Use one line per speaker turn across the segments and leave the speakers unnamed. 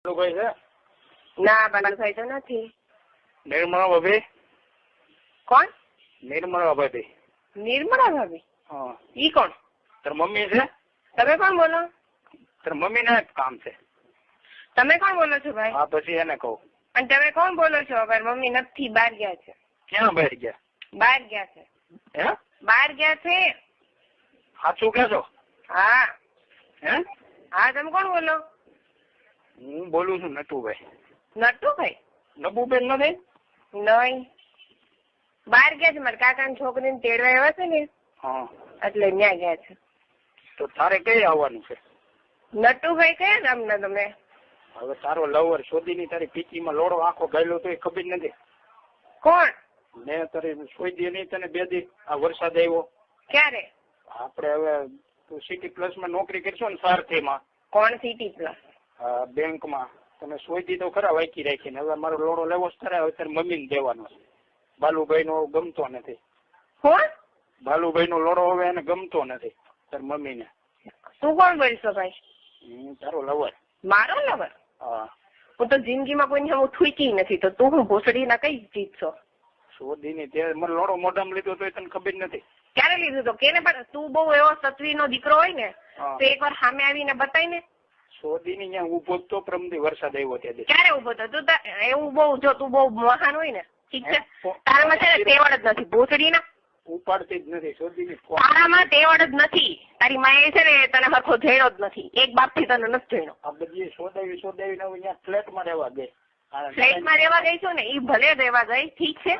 નટુભાઈ છે?
ના બાલુભાઈ તો નથી.
નિર્મળા ભાભી?
કોણ?
નિર્મળા ભાભી.
નિર્મળા ભાભી?
હા.
ઈ કોણ?
તાર મમ્મી છે?
તમે કોણ બોલો?
તાર મમ્મી ને કામ છે.
તમે કોણ બોલો છો ભાઈ?
હા પછી એને કહું.
અને તમે કોણ બોલો છો? ભાઈ મમ્મી નથી, બહાર ગયા છે.
ક્યાં બહાર ગયા?
બહાર ગયા છે.
હે?
બહાર ગયા છે.
સાચું કહેશો?
હા.
હે?
હા તમે કોણ બોલો?
હું બોલું છું નટુભાઈ.
નટુભાઈ?
નબુબેન નથી?
નહીં. બહાર ગયા છે, મારા કાકાની છોકરીને તેડવા આવ્યા છે ને,
હા.
એટલે ત્યાં ગયા છે.
તો તારે કઈ આવવાનું છે?
નટુભાઈ કયા ગામના તમે?
હવે તારો લવર શોધીની તારી પીચીમાં લોડો આખો ગયેલો તો એ ખબર નથી.
કોણ?
મેં તારી શોધી નહીં તને 2 દી આ વરસાદ આવ્યો.
ક્યારે?
આપણે હવે તું સિટી પ્લસમાં નોકરી કરશો ને સારથીમાં.
કોણ સિટી પ્લસ?
બેંકમાં તમે શોધી તો ખરા વાંચી રાખીને. હવે મારો લોડો લેવો જ ખરા. હવે તારી મમ્મીને દેવાનો છે. બાલુભાઈ નો ગમતો નથી.
કોણ?
બાલુભાઈ નો લોડો હવે એને ગમતો નથી તારી મમ્મીને.
તું કોણ બોલશો ભાઈ?
હું તારો લવર.
મારો લવર?
હા.
હું તો જિંદગીમાં કોઈને હું થૂકી નથી, તો તું હું ભોસડીના કઈ ચીજ છો?
શોધીની તે મને લોડો મોઢામાં લીધો તો તને ખબર નથી.
ક્યારે લીધું તો? કેને? પણ તું બહુ એવો સત્વીનો દીકરો હોય ને તો એકવાર સામે આવીને બતાય ને.
શોધીની ત્યાં ઉભો તો પ્રમદી વરસાદ આવ્યો ત્યારે.
ક્યારે ઉભો તો? તું એવું બહુ, જો તું બહુ મહાન હોય ને, ઠીક છે, તારામાં છે ને તેવડ જ નથી ભોસડીના.
ઉપાડતી જ નથી શોધીની.
તારામાં તેવડ જ નથી. તારી માએ છે ને તને હરખો જેણો જ નથી. એક બાપ થી તને નથી જેણો.
આ બધી શોધાવીને અહીંયા ફ્લેટમાં રહેવા ગઈ.
ફ્લેટમાં રહેવા ગઈ છું ને, ઈ ભલે રહેવા ગઈ, ઠીક છે,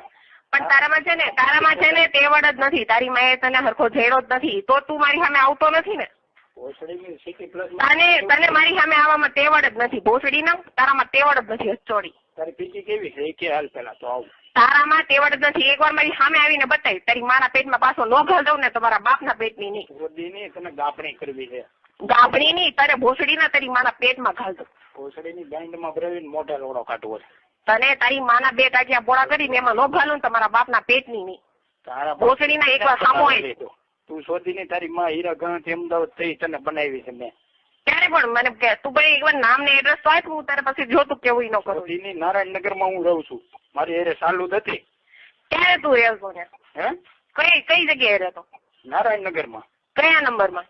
પણ તારામાં છે ને તેવડ જ નથી. તારી માએ તને હરખો જેણો જ નથી, તો તું મારી સામે આવતો નથી ને. તને મારી સામે આવવામાં તેવડ જ નથી ભોસડીના. તારામાં તેવડ જ નથી હચોડી.
તારી પીચી કેવી છે એ કે હાલ પેલા તો આવું.
તારામાં તેવડ જ નથી. એકવાર મારી સામે આવીને બતાવી. તારી માના પેટમાં પાછો ન ઘાલ દઉં ને, તમારા બાપના પેટની નહીં.
શોધીની તને ગાપણી કરવી છે.
ગાભણી નહીં, તારે ભોસડીના તારી માના પેટમાં ઘાલ દઉં.
ભોસડીની ગાંઠમાં ભરાવીને મોઢા લોડો કાઢવો છે.
તને તારી માના 2 ટાંટિયા પોળા કરીને એમાં ન ઘાલું, તમારા બાપના પેટની નહીં.
તારા
ભોસડીના એકવાર સામો આવી.
તું શોધીની તારી માં હીરા ગણથી અમદાવાદ થઈ તને બનાવી છે મેં.
ક્યારે? પણ મને કે તું ભાઈ એકવાર નામ ને એડ્રેસ તો આપ, હું તારે પછી જોતું કેવું ન કરું.
શોધીની નારાયણનગરમાં હું રહું છું. મારી એરે ચાલુ હતી.
ક્યારે તું રહેતો ને?
હે?
કઈ જગ્યાએ રહેતો?
નારાયણનગરમાં.
કયા નંબરમાં?